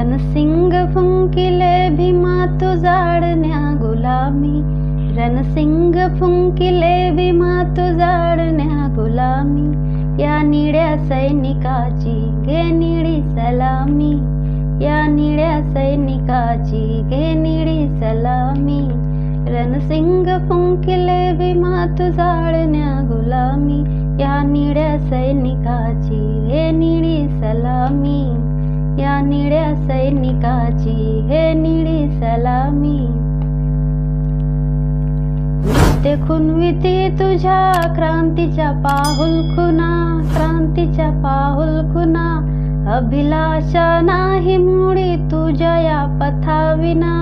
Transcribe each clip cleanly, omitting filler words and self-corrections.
रणसिंग फुंकिले भीमा तू जाडण्या गुलामी, रणसिंग फुंकिले भीमा तू जाडण्या गुलामी, या निळ्या सैनिकाची घे निळी सलामी, या निळ्या सैनिकाची घे निळी सलामी, रणसिंग फुंकिले भीमा तू जाडण्या गुलामी, या निळ्या सैनिकाची घे निळी सलामी, या निळ्या सैनिकाची हे निळी सलामी. नित्य खुनविती तुझ्या क्रांतीच्या पाहुल खुना, क्रांतीच्या पाहुल खुना, अभिलाषा नाही मुळी तुझ्या या पथाविना,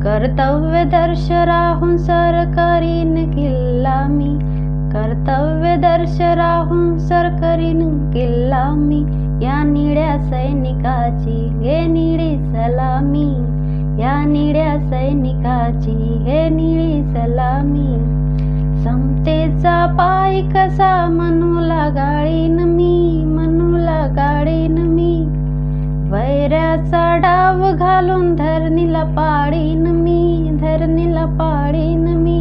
कर्तव्य दर्श राहून सर करीन किल्ला मी, कर्तव्य दर्श राहून सर करीन किल्ला मी, या निळ्या सैनिकाची घे निळी सलामी, या निळ्या सैनिकाची हे निळी सलामी. समतेचा पाय कसा मनूला गाळीन मी, मनूला गाळीन मी, वैऱ्याचा डाव घालून धरणीला पाडीन मी, धरणीला पाडीन मी,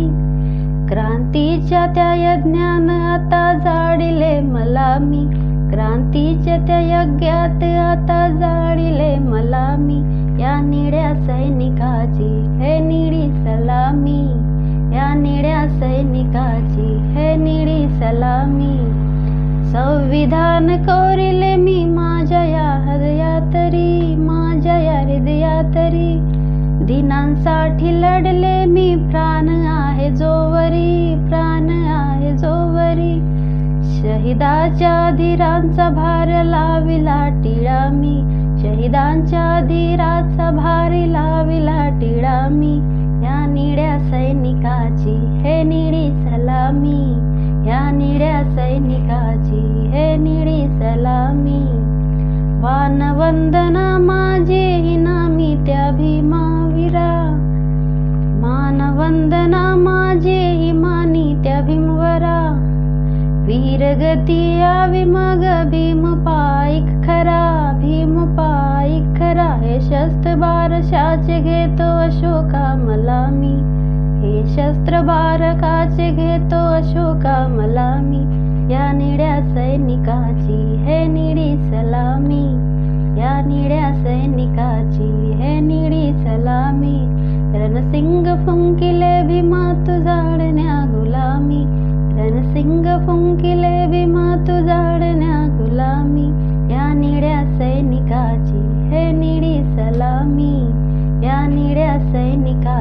क्रांतीच्या त्या यज्ञान आता जाडिले मला मी, क्रांतीच्या त्या यज्ञात आता जाडिले मला मी, या निळ्या सैनिकाची हे निळी सलामी, या निळ्या सैनिकाची हे निळी सलामी. संविधान कोरिले मी माझ्या या हृदयातरी, माझ्या या हृदयातरी, दिनांसाठी लढले मी प्राण आहे जोवरी, प्राण आहे जोवरी, शहिदाच्या धीरांचा भार लाविला टिळा मी, शहिदांच्या धीराचा भारी लाविला टिळा मी, या निळ्या सैनिकाची हे निळी सलामी, या निळ्या सैनिकाची हे निळी सलामी. वानवंदना माझी हिनामी त्या भीमावीरा, मानवंदना माझी हिमानी त्या भीमवरा, वीरगती यावी मग भीम पाईक खरा, भीम पाईक खरा, हे शस्त्र बारशाचे घेतो अशोका मला मी, हे शस्त्र बारकाचे घेतो अशोका मला मी, या निळ्या सैनिकाची हे निळी सलामी, या निळ्या सैनिकाची हे निळी सलामी. रणसिंग फुंकिले भीमा तू जाडण्या गुलामी, रणसिंग फुंकिले भीमा तू जाडण्या गुलामी, या निळ्या सैनिकाची हे निळी सलामी, या निळ्या सैनिका